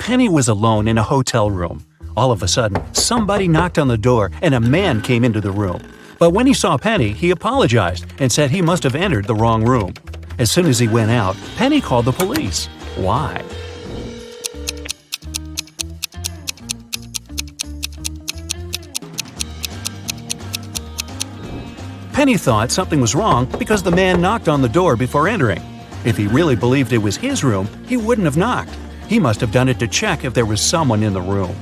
Penny was alone in a hotel room. All of a sudden, somebody knocked on the door and a man came into the room. But when he saw Penny, he apologized and said he must have entered the wrong room. As soon as he went out, Penny called the police. Why? Penny thought something was wrong because the man knocked on the door before entering. If he really believed it was his room, he wouldn't have knocked. He must have done it to check if there was someone in the room.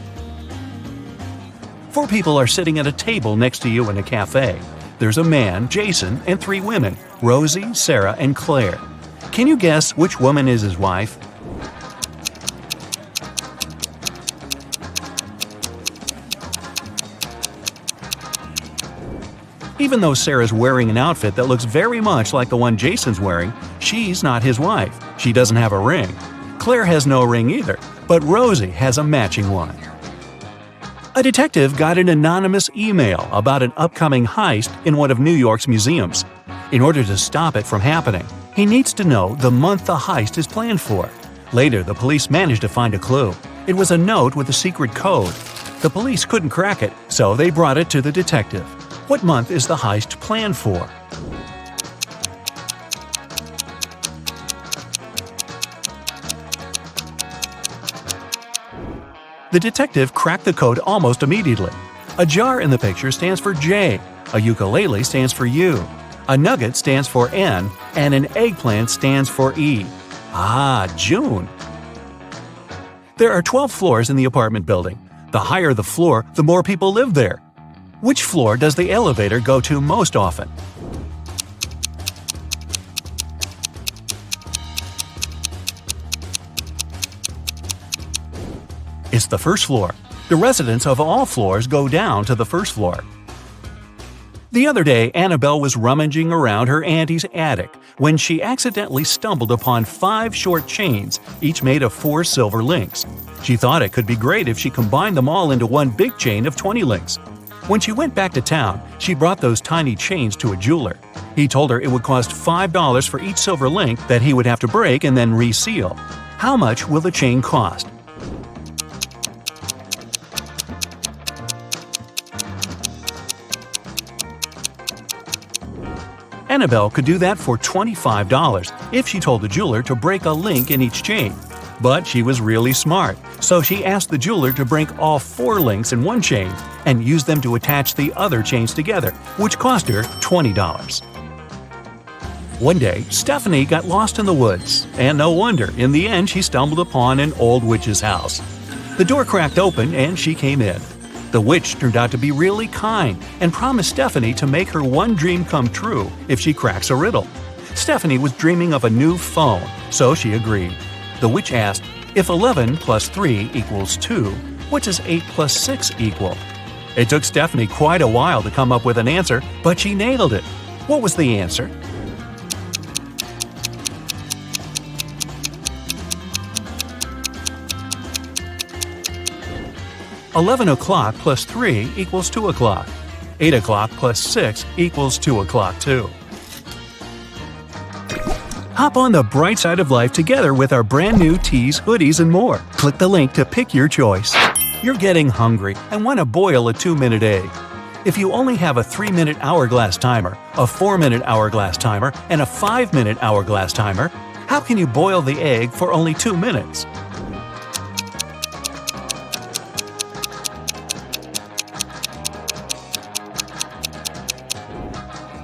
4 people are sitting at a table next to you in a cafe. There's a man, Jason, and 3 women, Rosie, Sarah, and Claire. Can you guess which woman is his wife? Even though Sarah's wearing an outfit that looks very much like the one Jason's wearing, she's not his wife. She doesn't have a ring. Claire has no ring either, but Rosie has a matching one. A detective got an anonymous email about an upcoming heist in one of New York's museums. In order to stop it from happening, he needs to know the month the heist is planned for. Later, the police managed to find a clue. It was a note with a secret code. The police couldn't crack it, so they brought it to the detective. What month is the heist planned for? The detective cracked the code almost immediately. A jar in the picture stands for J, a ukulele stands for U, a nugget stands for N, and an eggplant stands for E. Ah, June! There are 12 floors in the apartment building. The higher the floor, the more people live there. Which floor does the elevator go to most often? It's the first floor. The residents of all floors go down to the first floor. The other day, Annabelle was rummaging around her auntie's attic when she accidentally stumbled upon 5 short chains, each made of 4 silver links. She thought it could be great if she combined them all into one big chain of 20 links. When she went back to town, she brought those tiny chains to a jeweler. He told her it would cost $5 for each silver link that he would have to break and then reseal. How much will the chain cost? Annabelle could do that for $25 if she told the jeweler to break a link in each chain. But she was really smart, so she asked the jeweler to break all 4 links in one chain and use them to attach the other chains together, which cost her $20. One day, Stephanie got lost in the woods, and no wonder, in the end she stumbled upon an old witch's house. The door cracked open and she came in. The witch turned out to be really kind and promised Stephanie to make her one dream come true if she cracks a riddle. Stephanie was dreaming of a new phone, so she agreed. The witch asked, if 11 plus 3 equals 2, what does 8 plus 6 equal? It took Stephanie quite a while to come up with an answer, but she nailed it. What was the answer? $11 plus 3 equals 2 o'clock. 8 o'clock plus 6 equals 2 o'clock too. Hop on the bright side of life together with our brand new tees, hoodies, and more. Click the link to pick your choice. You're getting hungry and want to boil a 2-minute egg. If you only have a 3-minute hourglass timer, a 4-minute hourglass timer, and a 5-minute hourglass timer, how can you boil the egg for only 2 minutes?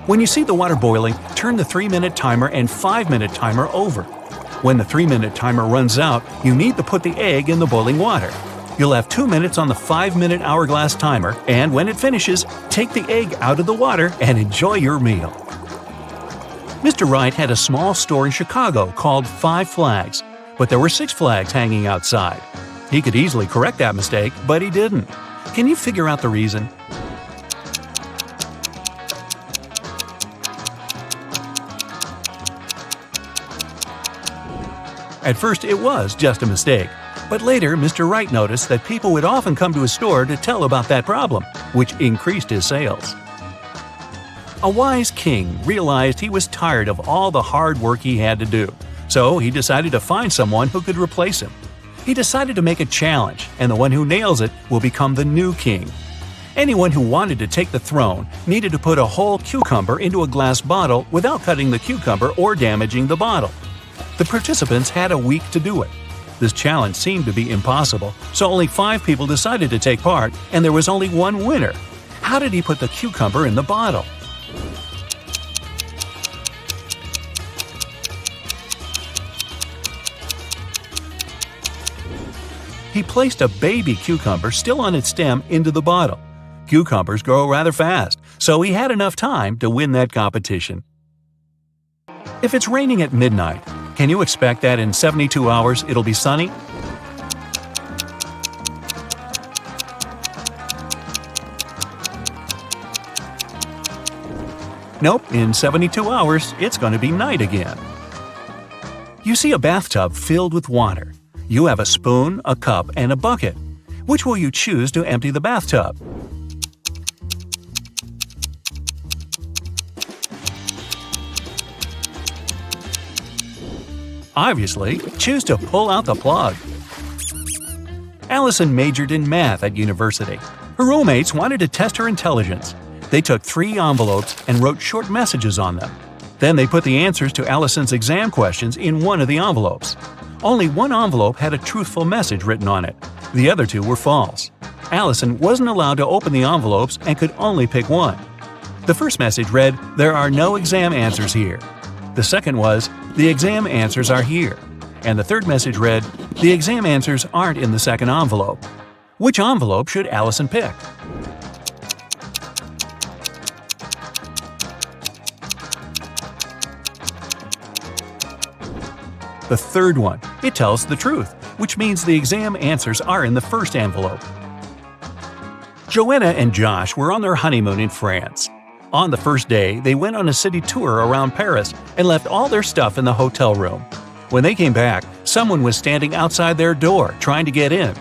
When you see the water boiling, turn the 3-minute timer and 5-minute timer over. When the 3-minute timer runs out, you need to put the egg in the boiling water. You'll have 2 minutes on the 5-minute hourglass timer, and when it finishes, take the egg out of the water and enjoy your meal. Mr. Wright had a small store in Chicago called 5 Flags, but there were 6 flags hanging outside. He could easily correct that mistake, but he didn't. Can you figure out the reason? At first, it was just a mistake, but later Mr. Wright noticed that people would often come to his store to tell about that problem, which increased his sales. A wise king realized he was tired of all the hard work he had to do, so he decided to find someone who could replace him. He decided to make a challenge, and the one who nails it will become the new king. Anyone who wanted to take the throne needed to put a whole cucumber into a glass bottle without cutting the cucumber or damaging the bottle. The participants had a week to do it. This challenge seemed to be impossible, so only 5 people decided to take part, and there was only one winner. How did he put the cucumber in the bottle? He placed a baby cucumber still on its stem into the bottle. Cucumbers grow rather fast, so he had enough time to win that competition. If it's raining at midnight, can you expect that in 72 hours it'll be sunny? Nope, in 72 hours it's going to be night again. You see a bathtub filled with water. You have a spoon, a cup, and a bucket. Which will you choose to empty the bathtub? Obviously, choose to pull out the plug. Allison majored in math at university. Her roommates wanted to test her intelligence. They took 3 envelopes and wrote short messages on them. Then they put the answers to Allison's exam questions in one of the envelopes. Only one envelope had a truthful message written on it. The other 2 were false. Allison wasn't allowed to open the envelopes and could only pick one. The first message read, "There are no exam answers here." The second was, "The exam answers are here." And the third message read, "The exam answers aren't in the second envelope." Which envelope should Allison pick? The third one. It tells the truth, which means the exam answers are in the first envelope. Joanna and Josh were on their honeymoon in France. On the first day, they went on a city tour around Paris and left all their stuff in the hotel room. When they came back, someone was standing outside their door trying to get in.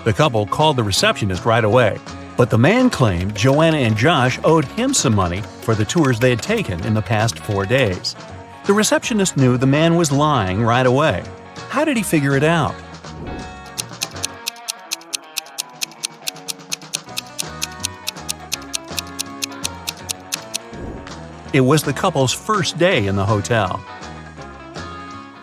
The couple called the receptionist right away, but the man claimed Joanna and Josh owed him some money for the tours they had taken in the past 4 days. The receptionist knew the man was lying right away. How did he figure it out? It was the couple's first day in the hotel.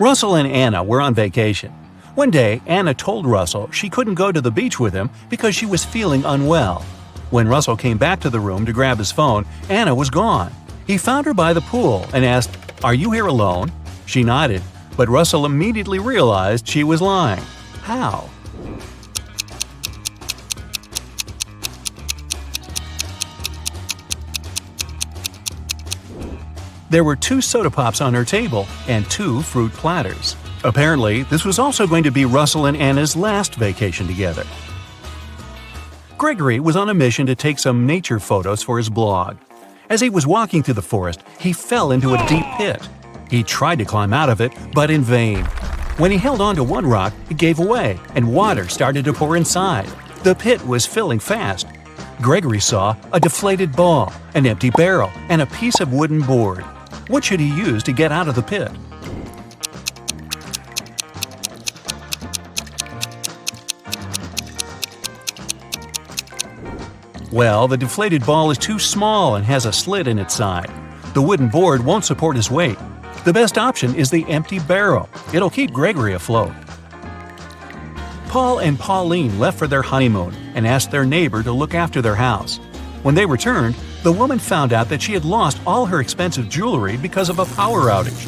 Russell and Anna were on vacation. One day, Anna told Russell she couldn't go to the beach with him because she was feeling unwell. When Russell came back to the room to grab his phone, Anna was gone. He found her by the pool and asked, "Are you here alone?" She nodded, but Russell immediately realized she was lying. How? There were 2 soda pops on her table and 2 fruit platters. Apparently, this was also going to be Russell and Anna's last vacation together. Gregory was on a mission to take some nature photos for his blog. As he was walking through the forest, he fell into a deep pit. He tried to climb out of it, but in vain. When he held onto one rock, it gave away, and water started to pour inside. The pit was filling fast. Gregory saw a deflated ball, an empty barrel, and a piece of wooden board. What should he use to get out of the pit? Well, the deflated ball is too small and has a slit in its side. The wooden board won't support his weight. The best option is the empty barrel. It'll keep Gregory afloat. Paul and Pauline left for their honeymoon and asked their neighbor to look after their house. When they returned, the woman found out that she had lost all her expensive jewelry because of a power outage.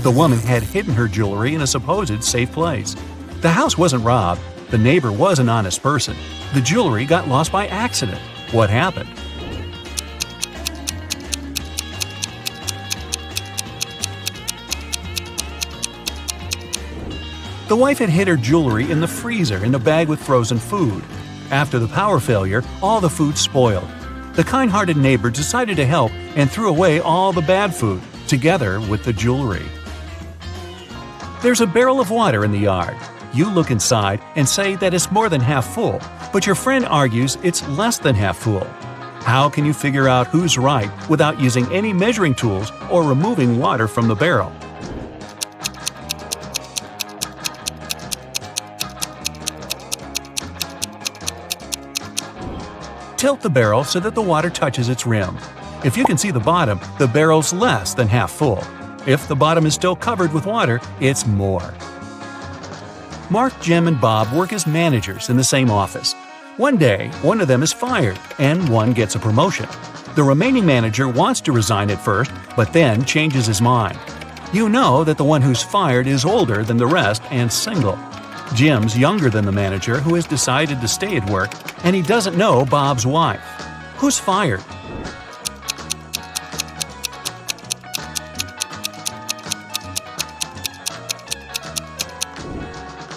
The woman had hidden her jewelry in a supposed safe place. The house wasn't robbed. The neighbor was an honest person. The jewelry got lost by accident. What happened? The wife had hid her jewelry in the freezer in a bag with frozen food. After the power failure, all the food spoiled. The kind-hearted neighbor decided to help and threw away all the bad food, together with the jewelry. There's a barrel of water in the yard. You look inside and say that it's more than half full, but your friend argues it's less than half full. How can you figure out who's right without using any measuring tools or removing water from the barrel? Tilt the barrel so that the water touches its rim. If you can see the bottom, the barrel's less than half full. If the bottom is still covered with water, it's more. Mark, Jim, and Bob work as managers in the same office. One day, one of them is fired, and one gets a promotion. The remaining manager wants to resign at first, but then changes his mind. You know that the one who's fired is older than the rest and single. Jim's younger than the manager, who has decided to stay at work, and he doesn't know Bob's wife. Who's fired?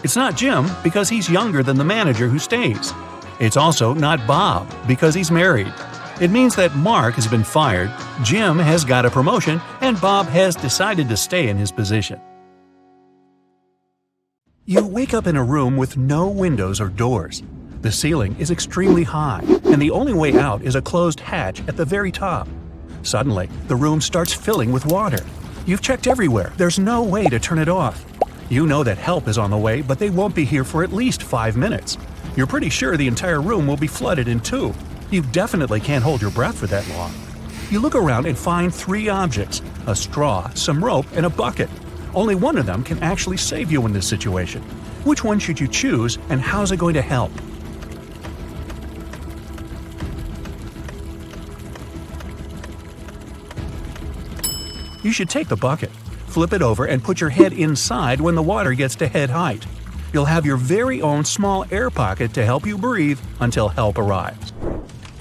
It's not Jim, because he's younger than the manager who stays. It's also not Bob, because he's married. It means that Mark has been fired, Jim has got a promotion, and Bob has decided to stay in his position. You wake up in a room with no windows or doors. The ceiling is extremely high, and the only way out is a closed hatch at the very top. Suddenly, the room starts filling with water. You've checked everywhere, there's no way to turn it off. You know that help is on the way, but they won't be here for at least 5 minutes. You're pretty sure the entire room will be flooded in 2. You definitely can't hold your breath for that long. You look around and find 3 objects: a straw, some rope, and a bucket. Only one of them can actually save you in this situation. Which one should you choose, and how's it going to help? You should take the bucket, flip it over, and put your head inside when the water gets to head height. You'll have your very own small air pocket to help you breathe until help arrives.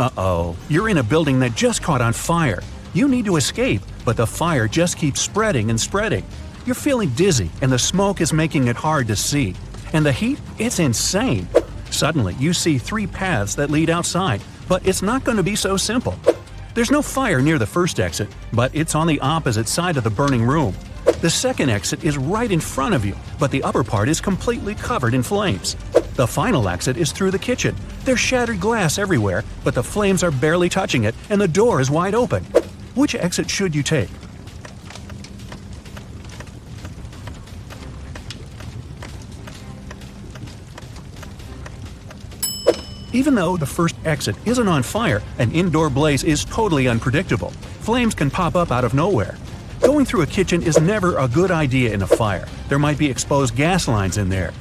Uh-oh, you're in a building that just caught on fire. You need to escape, but the fire just keeps spreading and spreading. You're feeling dizzy, and the smoke is making it hard to see. And the heat? It's insane. Suddenly, you see 3 paths that lead outside, but it's not going to be so simple. There's no fire near the first exit, but it's on the opposite side of the burning room. The second exit is right in front of you, but the upper part is completely covered in flames. The final exit is through the kitchen. There's shattered glass everywhere, but the flames are barely touching it, and the door is wide open. Which exit should you take? Even though the first exit isn't on fire, an indoor blaze is totally unpredictable. Flames can pop up out of nowhere. Going through a kitchen is never a good idea in a fire. There might be exposed gas lines in there.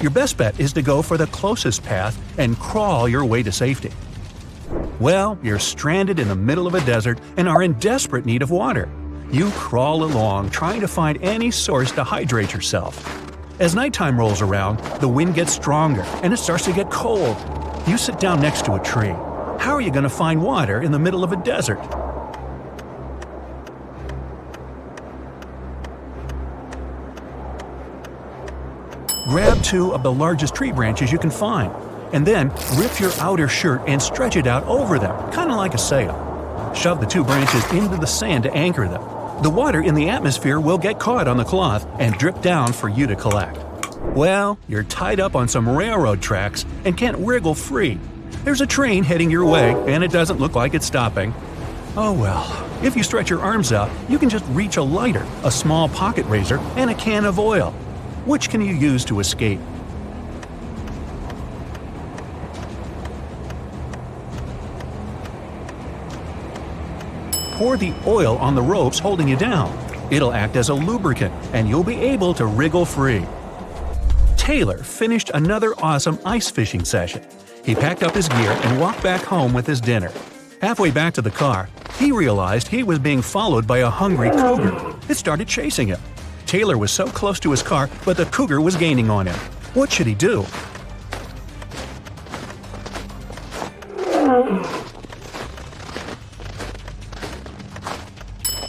Your best bet is to go for the closest path and crawl your way to safety. Well, you're stranded in the middle of a desert and are in desperate need of water. You crawl along, trying to find any source to hydrate yourself. As nighttime rolls around, the wind gets stronger and it starts to get cold. You sit down next to a tree. How are you going to find water in the middle of a desert? Grab 2 of the largest tree branches you can find, and then rip your outer shirt and stretch it out over them, kind of like a sail. Shove the 2 branches into the sand to anchor them. The water in the atmosphere will get caught on the cloth and drip down for you to collect. Well, you're tied up on some railroad tracks and can't wriggle free. There's a train heading your way, and it doesn't look like it's stopping. Oh well, if you stretch your arms out, you can just reach a lighter, a small pocket razor, and a can of oil. Which can you use to escape? Pour the oil on the ropes holding you down. It'll act as a lubricant, and you'll be able to wriggle free. Taylor finished another awesome ice fishing session. He packed up his gear and walked back home with his dinner. Halfway back to the car, he realized he was being followed by a hungry cougar. It started chasing him. Taylor was so close to his car, but the cougar was gaining on him. What should he do?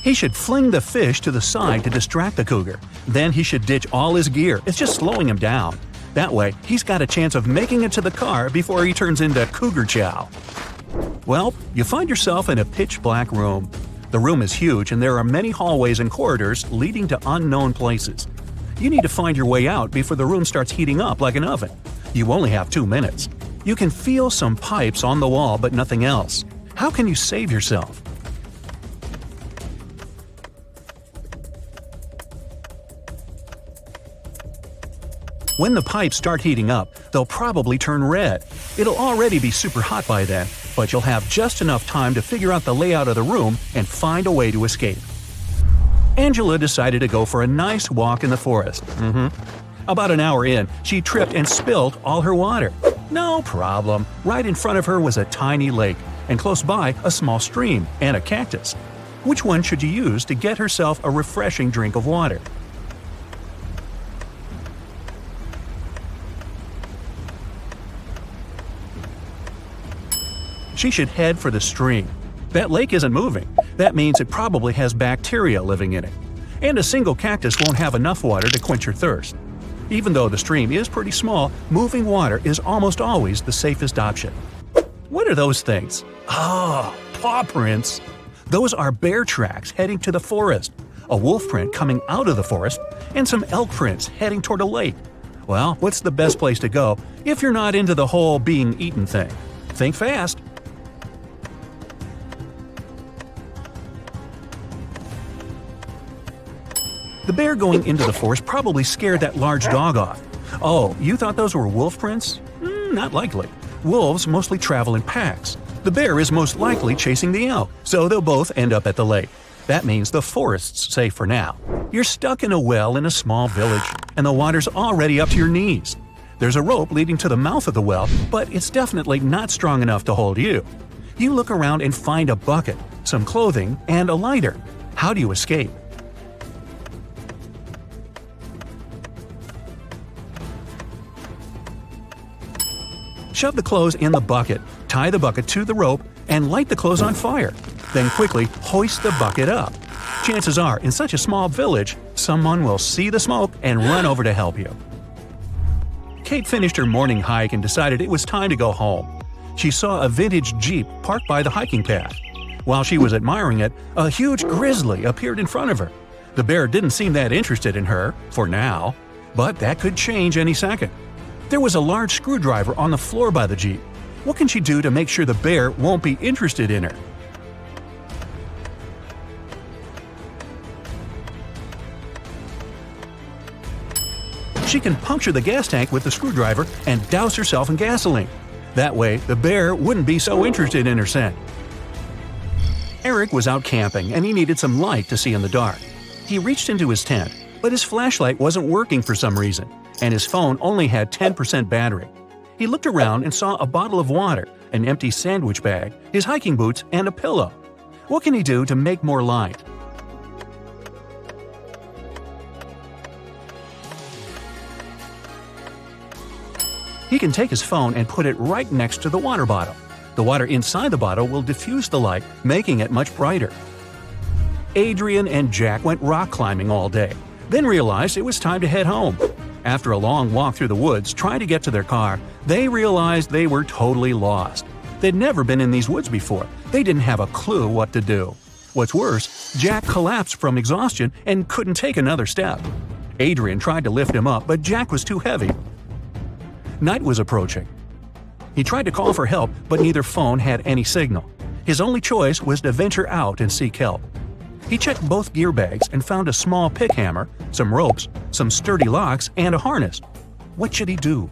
He should fling the fish to the side to distract the cougar. Then he should ditch all his gear. It's just slowing him down. That way, he's got a chance of making it to the car before he turns into cougar chow. Well, you find yourself in a pitch-black room. The room is huge and there are many hallways and corridors leading to unknown places. You need to find your way out before the room starts heating up like an oven. You only have 2 minutes. You can feel some pipes on the wall but nothing else. How can you save yourself? When the pipes start heating up, they'll probably turn red. It'll already be super hot by then, but you'll have just enough time to figure out the layout of the room and find a way to escape. Angela decided to go for a nice walk in the forest. About an hour in, she tripped and spilled all her water. No problem. Right in front of her was a tiny lake, and close by a small stream and a cactus. Which one should you use to get herself a refreshing drink of water? She should head for the stream. That lake isn't moving. That means it probably has bacteria living in it. And a single cactus won't have enough water to quench her thirst. Even though the stream is pretty small, moving water is almost always the safest option. What are those things? Oh, paw prints! Those are bear tracks heading to the forest, a wolf print coming out of the forest, and some elk prints heading toward a lake. Well, what's the best place to go if you're not into the whole being eaten thing? Think fast! The bear going into the forest probably scared that large dog off. Oh, you thought those were wolf prints? Not likely. Wolves mostly travel in packs. The bear is most likely chasing the elk, so they'll both end up at the lake. That means the forest's safe for now. You're stuck in a well in a small village, and the water's already up to your knees. There's a rope leading to the mouth of the well, but it's definitely not strong enough to hold you. You look around and find a bucket, some clothing, and a lighter. How do you escape? Shove the clothes in the bucket, tie the bucket to the rope, and light the clothes on fire. Then quickly hoist the bucket up. Chances are, in such a small village, someone will see the smoke and run over to help you. Kate finished her morning hike and decided it was time to go home. She saw a vintage Jeep parked by the hiking path. While she was admiring it, a huge grizzly appeared in front of her. The bear didn't seem that interested in her, for now, but that could change any second. There was a large screwdriver on the floor by the Jeep. What can she do to make sure the bear won't be interested in her? She can puncture the gas tank with the screwdriver and douse herself in gasoline. That way, the bear wouldn't be so interested in her scent. Eric was out camping and he needed some light to see in the dark. He reached into his tent, but his flashlight wasn't working for some reason, and his phone only had 10% battery. He looked around and saw a bottle of water, an empty sandwich bag, his hiking boots, and a pillow. What can he do to make more light? He can take his phone and put it right next to the water bottle. The water inside the bottle will diffuse the light, making it much brighter. Adrian and Jack went rock climbing all day, then realized it was time to head home. After a long walk through the woods trying to get to their car, they realized they were totally lost. They'd never been in these woods before. They didn't have a clue what to do. What's worse, Jack collapsed from exhaustion and couldn't take another step. Adrian tried to lift him up, but Jack was too heavy. Night was approaching. He tried to call for help, but neither phone had any signal. His only choice was to venture out and seek help. He checked both gear bags and found a small pick hammer, some ropes, some sturdy locks, and a harness. What should he do?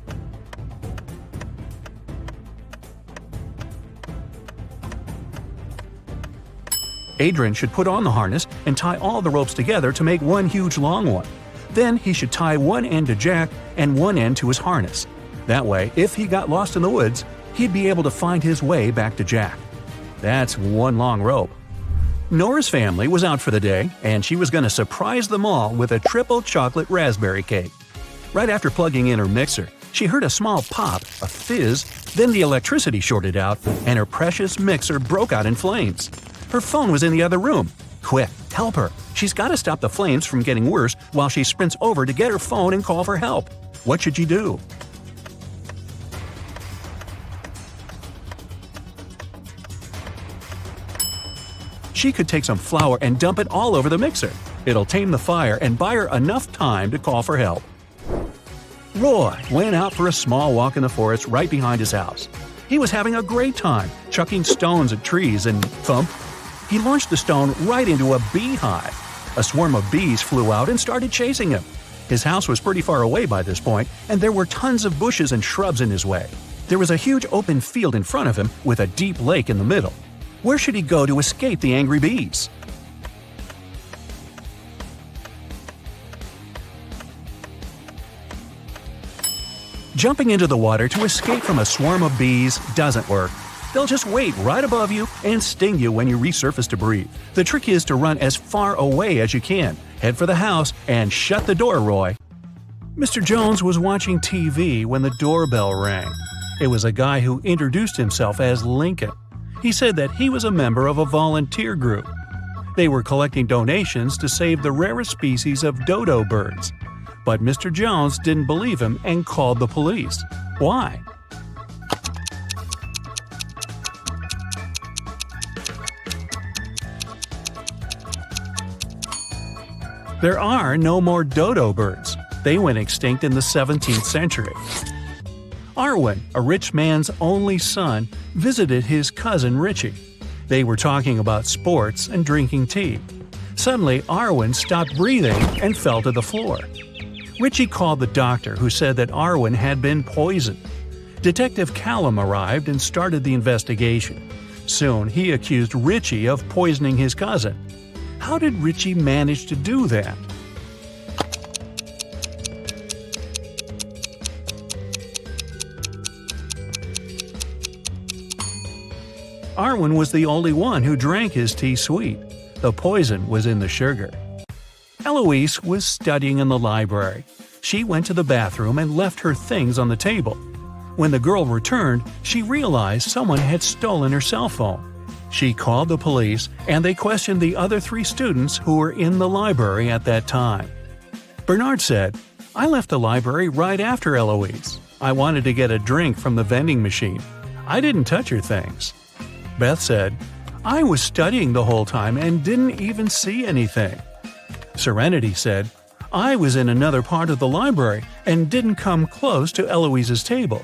Adrian should put on the harness and tie all the ropes together to make one huge long one. Then he should tie one end to Jack and one end to his harness. That way, if he got lost in the woods, he'd be able to find his way back to Jack. That's one long rope. Nora's family was out for the day, and she was going to surprise them all with a triple chocolate raspberry cake. Right after plugging in her mixer, she heard a small pop, a fizz, then the electricity shorted out, and her precious mixer broke out in flames. Her phone was in the other room. Quick, help her. She's got to stop the flames from getting worse while she sprints over to get her phone and call for help. What should she do? She could take some flour and dump it all over the mixer. It'll tame the fire and buy her enough time to call for help. Roy went out for a small walk in the forest right behind his house. He was having a great time, chucking stones at trees and thump. He launched the stone right into a beehive. A swarm of bees flew out and started chasing him. His house was pretty far away by this point, and there were tons of bushes and shrubs in his way. There was a huge open field in front of him with a deep lake in the middle. Where should he go to escape the angry bees? Jumping into the water to escape from a swarm of bees doesn't work. They'll just wait right above you and sting you when you resurface to breathe. The trick is to run as far away as you can. Head for the house and shut the door, Roy. Mr. Jones was watching TV when the doorbell rang. It was a guy who introduced himself as Lincoln. He said that he was a member of a volunteer group. They were collecting donations to save the rarest species of dodo birds. But Mr. Jones didn't believe him and called the police. Why? There are no more dodo birds. They went extinct in the 17th century. Arwen, a rich man's only son, visited his cousin Richie. They were talking about sports and drinking tea. Suddenly, Arwen stopped breathing and fell to the floor. Richie called the doctor, who said that Arwen had been poisoned. Detective Callum arrived and started the investigation. Soon, he accused Richie of poisoning his cousin. How did Richie manage to do that? Arwen was the only one who drank his tea sweet. The poison was in the sugar. Eloise was studying in the library. She went to the bathroom and left her things on the table. When the girl returned, she realized someone had stolen her cell phone. She called the police, and they questioned the other 3 students who were in the library at that time. Bernard said, "I left the library right after Eloise. I wanted to get a drink from the vending machine. I didn't touch her things." Beth said, "I was studying the whole time and didn't even see anything." Serenity said, "I was in another part of the library and didn't come close to Eloise's table."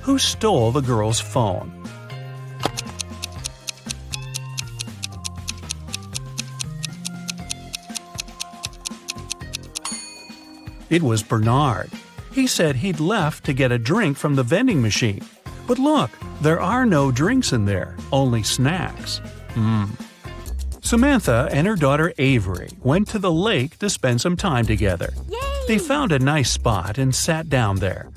Who stole the girl's phone? It was Bernard. He said he'd left to get a drink from the vending machine. But look, there are no drinks in there, only snacks. Samantha and her daughter Avery went to the lake to spend some time together. Yay! They found a nice spot and sat down there.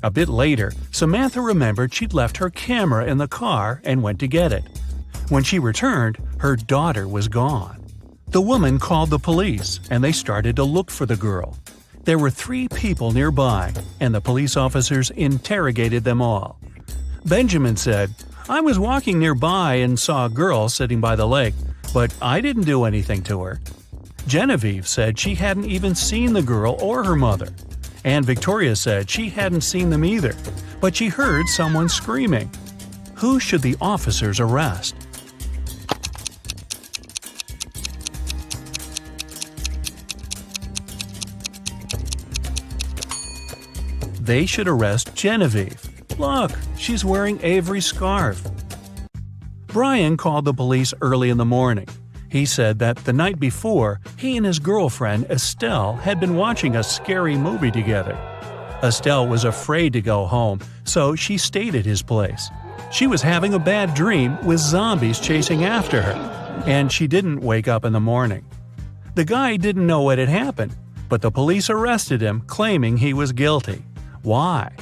A bit later, Samantha remembered she'd left her camera in the car and went to get it. When she returned, her daughter was gone. The woman called the police, and they started to look for the girl. There were 3 people nearby, and the police officers interrogated them all. Benjamin said, "I was walking nearby and saw a girl sitting by the lake, but I didn't do anything to her." Genevieve said she hadn't even seen the girl or her mother. And Victoria said she hadn't seen them either, but she heard someone screaming. Who should the officers arrest? They should arrest Genevieve. Look, she's wearing Avery's scarf. Brian called the police early in the morning. He said that the night before, he and his girlfriend Estelle had been watching a scary movie together. Estelle was afraid to go home, so she stayed at his place. She was having a bad dream with zombies chasing after her, and she didn't wake up in the morning. The guy didn't know what had happened, but the police arrested him, claiming he was guilty. Why?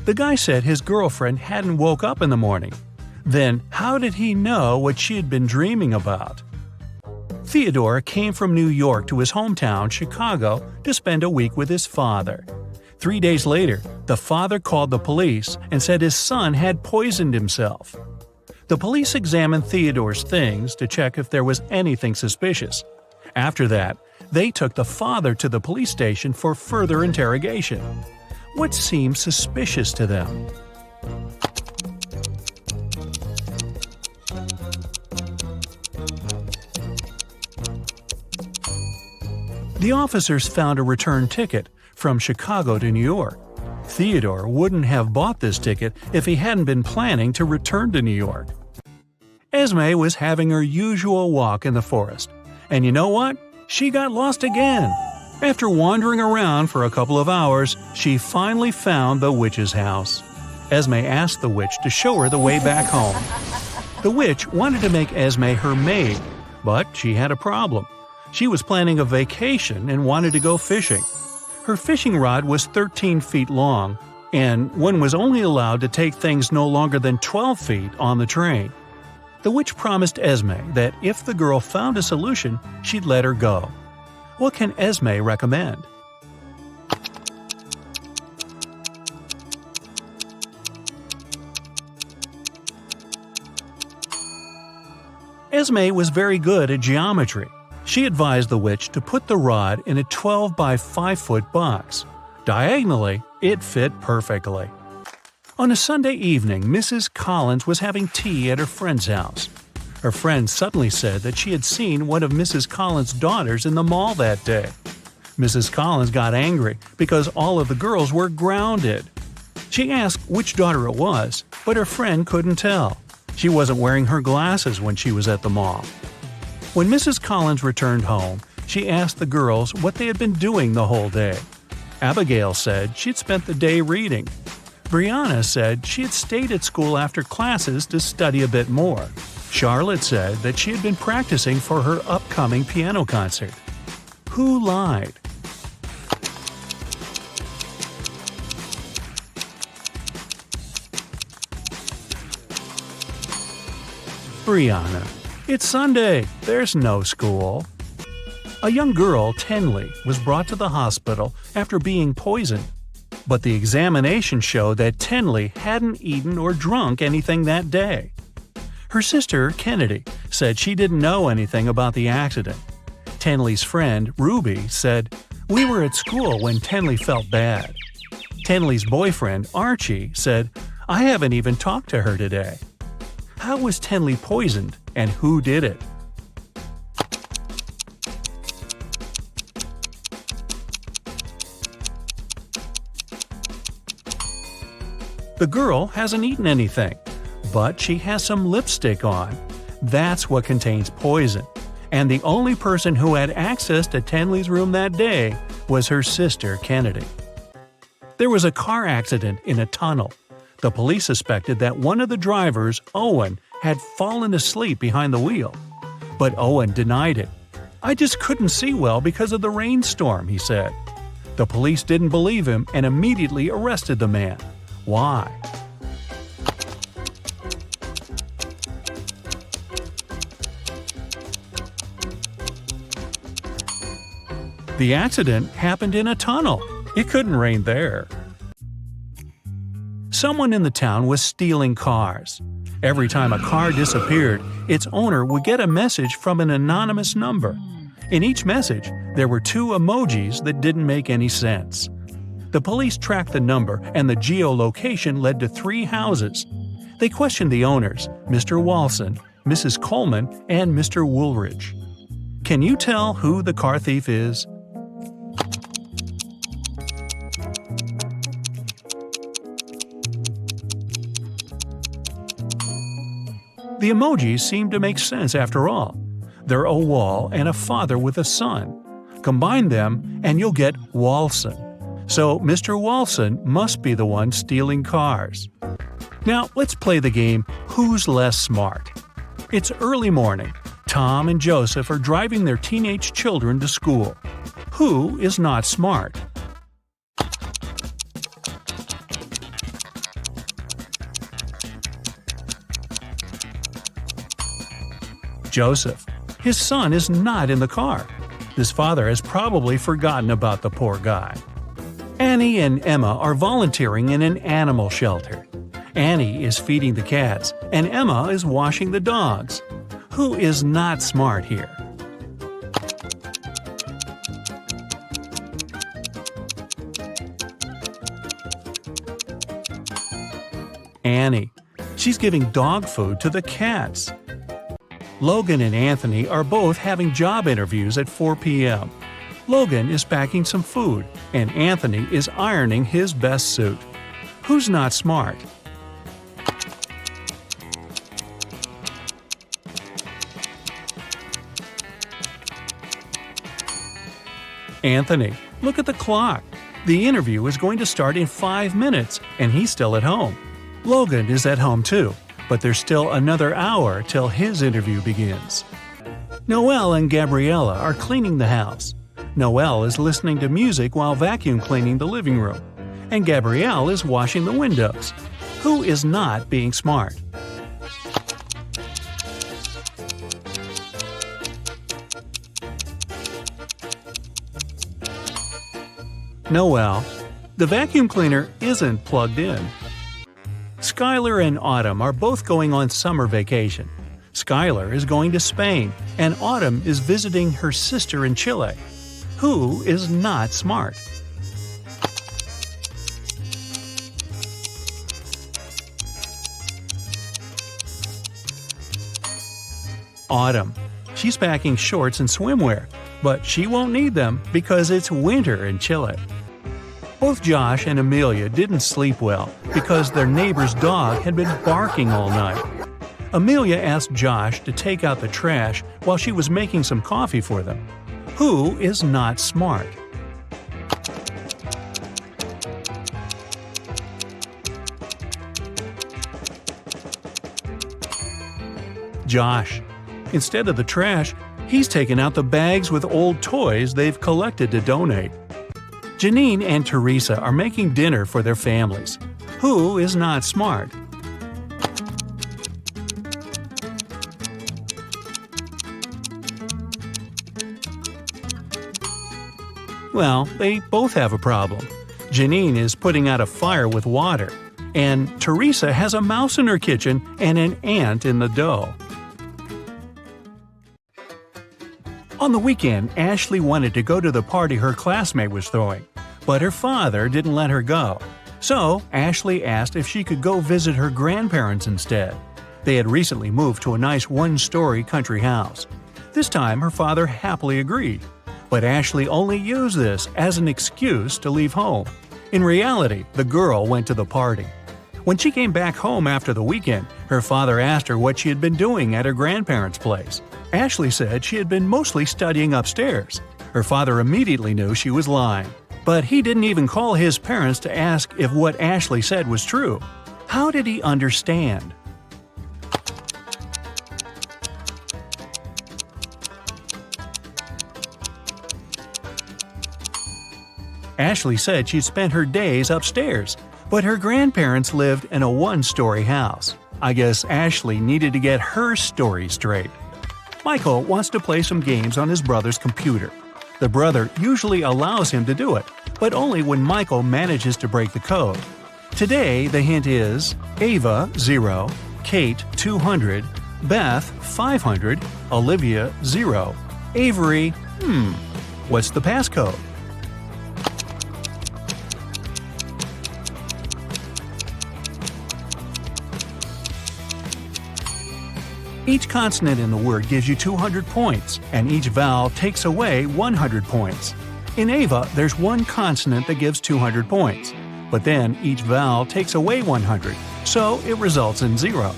The guy said his girlfriend hadn't woke up in the morning. Then, how did he know what she had been dreaming about? Theodore came from New York to his hometown, Chicago, to spend a week with his father. 3 days later, the father called the police and said his son had poisoned himself. The police examined Theodore's things to check if there was anything suspicious. After that, they took the father to the police station for further interrogation. What seemed suspicious to them? The officers found a return ticket from Chicago to New York. Theodore wouldn't have bought this ticket if he hadn't been planning to return to New York. Esme was having her usual walk in the forest. And you know what? She got lost again. After wandering around for a couple of hours, she finally found the witch's house. Esme asked the witch to show her the way back home. The witch wanted to make Esme her maid, but she had a problem. She was planning a vacation and wanted to go fishing. Her fishing rod was 13 feet long, and one was only allowed to take things no longer than 12 feet on the train. The witch promised Esme that if the girl found a solution, she'd let her go. What can Esme recommend? Esme was very good at geometry. She advised the witch to put the rod in a 12 by 5 foot box. Diagonally, it fit perfectly. On a Sunday evening, Mrs. Collins was having tea at her friend's house. Her friend suddenly said that she had seen one of Mrs. Collins' daughters in the mall that day. Mrs. Collins got angry because all of the girls were grounded. She asked which daughter it was, but her friend couldn't tell. She wasn't wearing her glasses when she was at the mall. When Mrs. Collins returned home, she asked the girls what they had been doing the whole day. Abigail said she'd spent the day reading. Brianna said she had stayed at school after classes to study a bit more. Charlotte said that she had been practicing for her upcoming piano concert. Who lied? Brianna. It's Sunday. There's no school. A young girl, Tenley, was brought to the hospital after being poisoned. But the examination showed that Tenley hadn't eaten or drunk anything that day. Her sister, Kennedy, said she didn't know anything about the accident. Tenley's friend, Ruby, said, "We were at school when Tenley felt bad." Tenley's boyfriend, Archie, said, "I haven't even talked to her today." How was Tenley poisoned, and who did it? The girl hasn't eaten anything, but she has some lipstick on. That's what contains poison. And the only person who had access to Tenley's room that day was her sister, Kennedy. There was a car accident in a tunnel. The police suspected that one of the drivers, Owen, had fallen asleep behind the wheel. But Owen denied it. "I just couldn't see well because of the rainstorm," he said. The police didn't believe him and immediately arrested the man. Why? The accident happened in a tunnel. It couldn't rain there. Someone in the town was stealing cars. Every time a car disappeared, its owner would get a message from an anonymous number. In each message, there were 2 emojis that didn't make any sense. The police tracked the number, and the geolocation led to 3 houses. They questioned the owners, Mr. Walson, Mrs. Coleman, and Mr. Woolridge. Can you tell who the car thief is? The emojis seem to make sense after all. They're a wall and a father with a son. Combine them, and you'll get Walson. So Mr. Walson must be the one stealing cars. Now let's play the game Who's Less Smart? It's early morning. Tom and Joseph are driving their teenage children to school. Who is not smart? Joseph. His son is not in the car. His father has probably forgotten about the poor guy. Annie and Emma are volunteering in an animal shelter. Annie is feeding the cats, and Emma is washing the dogs. Who is not smart here? Annie. She's giving dog food to the cats. Logan and Anthony are both having job interviews at 4 p.m. Logan is packing some food, and Anthony is ironing his best suit. Who's not smart? Anthony, look at the clock. The interview is going to start in 5 minutes, and he's still at home. Logan is at home too, but there's still another hour till his interview begins. Noelle and Gabriella are cleaning the house. Noelle is listening to music while vacuum cleaning the living room, and Gabrielle is washing the windows. Who is not being smart? Noelle. The vacuum cleaner isn't plugged in. Skylar and Autumn are both going on summer vacation. Skylar is going to Spain, and Autumn is visiting her sister in Chile. Who is not smart? Autumn. She's packing shorts and swimwear, but she won't need them because it's winter in Chile. Both Josh and Amelia didn't sleep well because their neighbor's dog had been barking all night. Amelia asked Josh to take out the trash while she was making some coffee for them. Who is not smart? Josh. Instead of the trash, he's taken out the bags with old toys they've collected to donate. Janine and Teresa are making dinner for their families. Who is not smart? Well, they both have a problem. Janine is putting out a fire with water, and Teresa has a mouse in her kitchen and an ant in the dough. On the weekend, Ashley wanted to go to the party her classmate was throwing, but her father didn't let her go. So, Ashley asked if she could go visit her grandparents instead. They had recently moved to a nice one-story country house. This time, her father happily agreed. But Ashley only used this as an excuse to leave home. In reality, the girl went to the party. When she came back home after the weekend, her father asked her what she had been doing at her grandparents' place. Ashley said she had been mostly studying upstairs. Her father immediately knew she was lying. But he didn't even call his parents to ask if what Ashley said was true. How did he understand? Ashley said she'd spent her days upstairs, but her grandparents lived in a one-story house. I guess Ashley needed to get her story straight. Michael wants to play some games on his brother's computer. The brother usually allows him to do it, but only when Michael manages to break the code. Today, the hint is Ava 0, Kate 200, Beth 500, Olivia 0, Avery, what's the passcode? Each consonant in the word gives you 200 points, and each vowel takes away 100 points. In Ava, there's one consonant that gives 200 points, but then each vowel takes away 100, so it results in 0.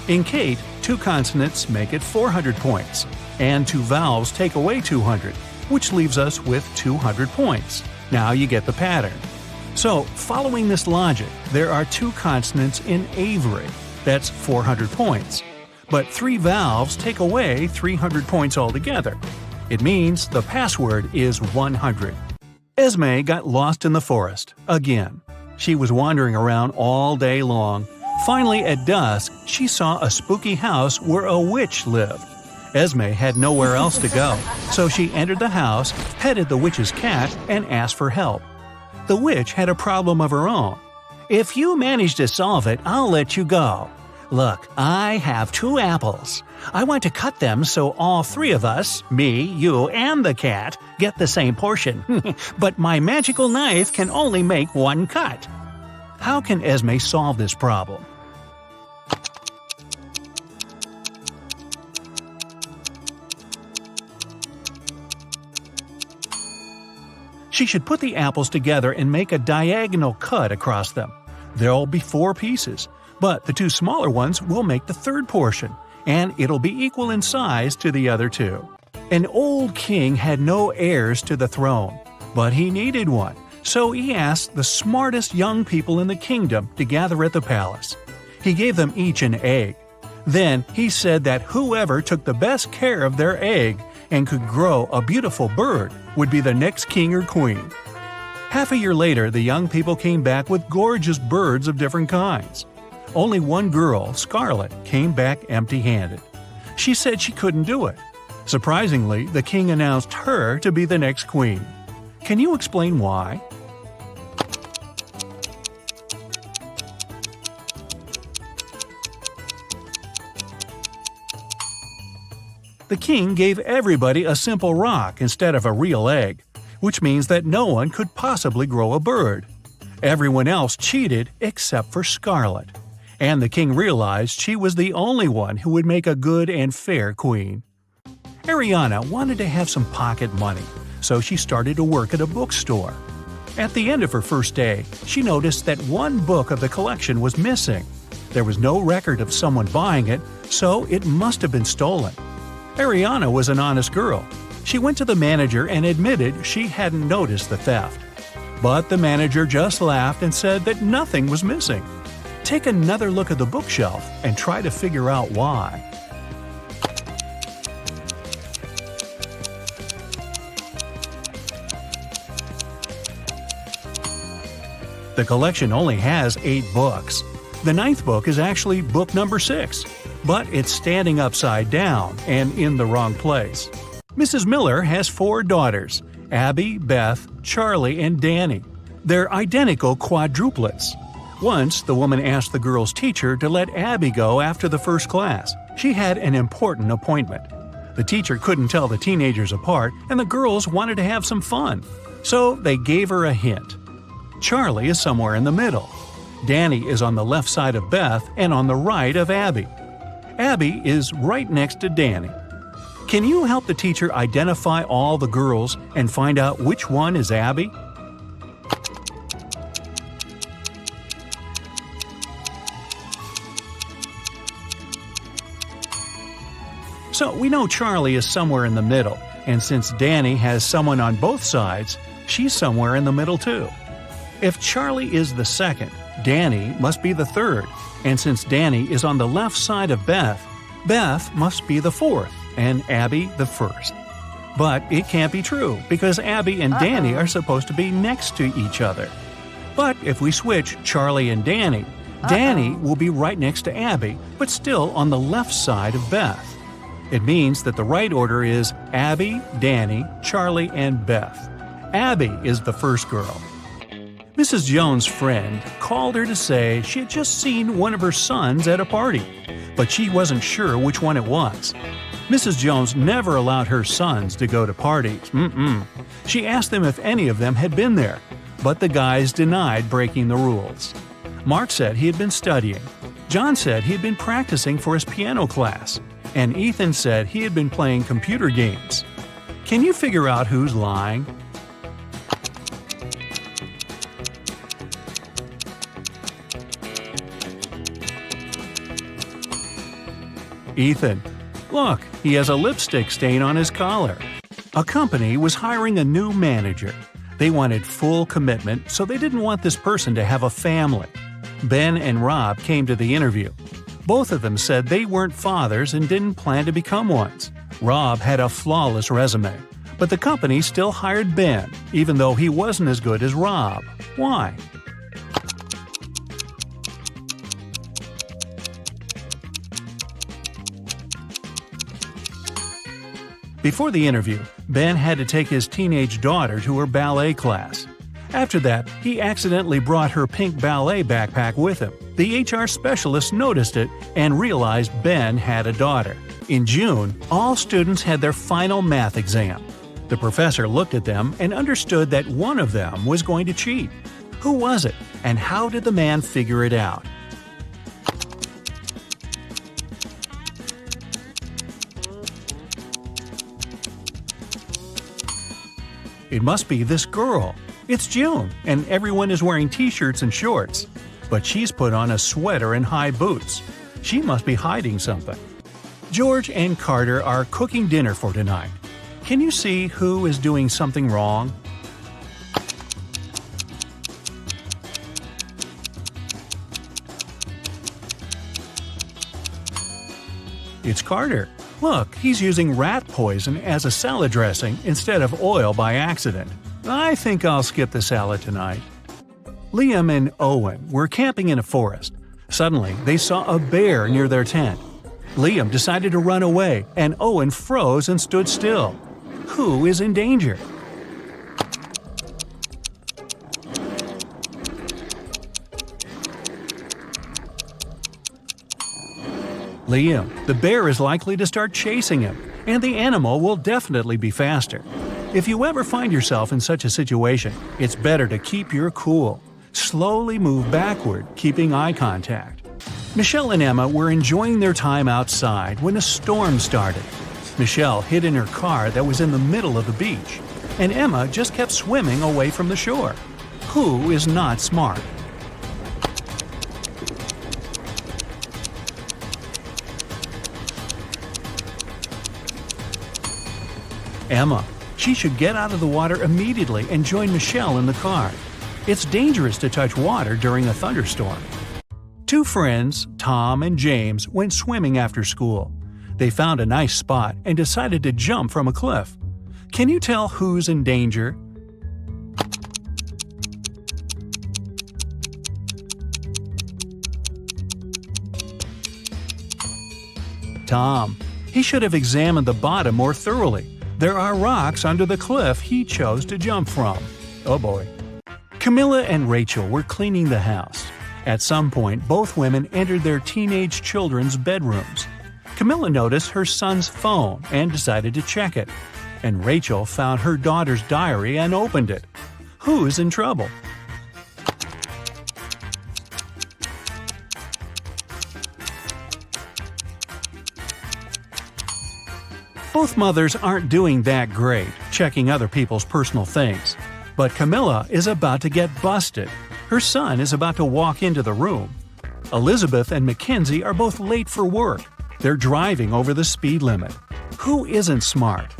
In Kate, 2 consonants make it 400 points, and 2 vowels take away 200, which leaves us with 200 points. Now you get the pattern. So, following this logic, there are 2 consonants in Avery. That's 400 points. But 3 vowels take away 300 points altogether. It means the password is 100. Esme got lost in the forest, again. She was wandering around all day long. Finally, at dusk, she saw a spooky house where a witch lived. Esme had nowhere else to go, so she entered the house, petted the witch's cat, and asked for help. The witch had a problem of her own. "If you manage to solve it, I'll let you go. Look, I have 2 apples. I want to cut them so all 3 of us, me, you, and the cat, get the same portion. But my magical knife can only make 1 cut." How can Esme solve this problem? She should put the apples together and make a diagonal cut across them. There'll be 4 pieces, but the 2 smaller ones will make the third portion, and it'll be equal in size to the other 2. An old king had no heirs to the throne, but he needed one, so he asked the smartest young people in the kingdom to gather at the palace. He gave them each an egg. Then he said that whoever took the best care of their egg and could grow a beautiful bird would be the next king or queen. Half a year later, the young people came back with gorgeous birds of different kinds. Only one girl, Scarlet, came back empty-handed. She said she couldn't do it. Surprisingly, the king announced her to be the next queen. Can you explain why? The king gave everybody a simple rock instead of a real egg, which means that no one could possibly grow a bird. Everyone else cheated except for Scarlet, and the king realized she was the only one who would make a good and fair queen. Ariana wanted to have some pocket money, so she started to work at a bookstore. At the end of her first day, she noticed that one book of the collection was missing. There was no record of someone buying it, so it must have been stolen. Ariana was an honest girl. She went to the manager and admitted she hadn't noticed the theft. But the manager just laughed and said that nothing was missing. Take another look at the bookshelf and try to figure out why. The collection only has 8 books. The 9th book is actually book number 6, but it's standing upside down and in the wrong place. Mrs. Miller has 4 daughters, Abby, Beth, Charlie, and Danny. They're identical quadruplets. Once, the woman asked the girls' teacher to let Abby go after the first class. She had an important appointment. The teacher couldn't tell the teenagers apart, and the girls wanted to have some fun. So they gave her a hint. Charlie is somewhere in the middle. Danny is on the left side of Beth and on the right of Abby. Abby is right next to Danny. Can you help the teacher identify all the girls and find out which one is Abby? So we know Charlie is somewhere in the middle, and since Danny has someone on both sides, she's somewhere in the middle too. If Charlie is the second, Danny must be the third, and since Danny is on the left side of Beth, Beth must be the fourth, and Abby the first. But it can't be true, because Abby and Danny are supposed to be next to each other. But if we switch Charlie and Danny, Danny will be right next to Abby, but still on the left side of Beth. It means that the right order is Abby, Danny, Charlie, and Beth. Abby is the first girl. Mrs. Jones' friend called her to say she had just seen one of her sons at a party, but she wasn't sure which one it was. Mrs. Jones never allowed her sons to go to parties. She asked them if any of them had been there, but the guys denied breaking the rules. Mark said he had been studying. John said he had been practicing for his piano class. And Ethan said he had been playing computer games. Can you figure out who's lying? Ethan. Look, he has a lipstick stain on his collar. A company was hiring a new manager. They wanted full commitment, so they didn't want this person to have a family. Ben and Rob came to the interview. Both of them said they weren't fathers and didn't plan to become ones. Rob had a flawless resume, but the company still hired Ben, even though he wasn't as good as Rob. Why? Before the interview, Ben had to take his teenage daughter to her ballet class. After that, he accidentally brought her pink ballet backpack with him. The HR specialist noticed it and realized Ben had a daughter. In June, all students had their final math exam. The professor looked at them and understood that one of them was going to cheat. Who was it, and how did the man figure it out? It must be this girl. It's June, and everyone is wearing t-shirts and shorts. But she's put on a sweater and high boots. She must be hiding something. George and Carter are cooking dinner for tonight. Can you see who is doing something wrong? It's Carter. Look, he's using rat poison as a salad dressing instead of oil by accident. I think I'll skip the salad tonight. Liam and Owen were camping in a forest. Suddenly, they saw a bear near their tent. Liam decided to run away, and Owen froze and stood still. Who is in danger? Liam. The bear is likely to start chasing him, and the animal will definitely be faster. If you ever find yourself in such a situation, it's better to keep your cool. Slowly move backward, keeping eye contact. Michelle and Emma were enjoying their time outside when a storm started. Michelle hid in her car that was in the middle of the beach, and Emma just kept swimming away from the shore. Who is not smart? Emma. She should get out of the water immediately and join Michelle in the car. It's dangerous to touch water during a thunderstorm. Two friends, Tom and James, went swimming after school. They found a nice spot and decided to jump from a cliff. Can you tell who's in danger? Tom. He should have examined the bottom more thoroughly. There are rocks under the cliff he chose to jump from. Oh boy. Camilla and Rachel were cleaning the house. At some point, both women entered their teenage children's bedrooms. Camilla noticed her son's phone and decided to check it. And Rachel found her daughter's diary and opened it. Who's in trouble? Both mothers aren't doing that great, checking other people's personal things. But Camilla is about to get busted. Her son is about to walk into the room. Elizabeth and Mackenzie are both late for work. They're driving over the speed limit. Who isn't smart?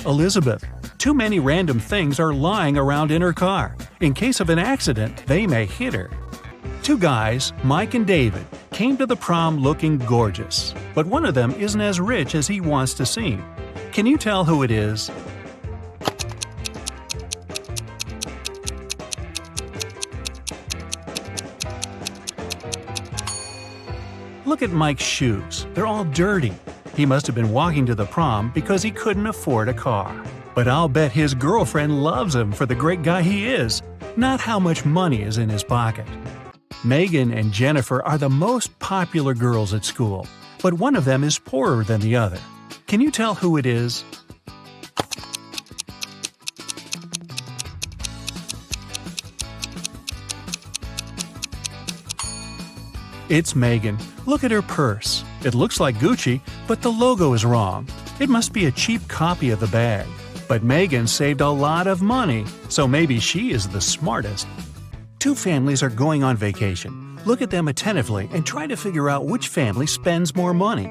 Elizabeth. Too many random things are lying around in her car. In case of an accident, they may hit her. Two guys, Mike and David, came to the prom looking gorgeous, but one of them isn't as rich as he wants to seem. Can you tell who it is? Look at Mike's shoes. They're all dirty. He must have been walking to the prom because he couldn't afford a car. But I'll bet his girlfriend loves him for the great guy he is, not how much money is in his pocket. Megan and Jennifer are the most popular girls at school, but one of them is poorer than the other. Can you tell who it is? It's Megan. Look at her purse. It looks like Gucci, but the logo is wrong. It must be a cheap copy of the bag. But Megan saved a lot of money, so maybe she is the smartest. Two families are going on vacation. Look at them attentively and try to figure out which family spends more money.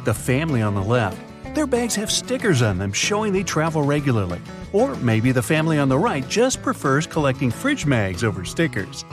The family on the left. Their bags have stickers on them showing they travel regularly. Or maybe the family on the right just prefers collecting fridge mags over stickers.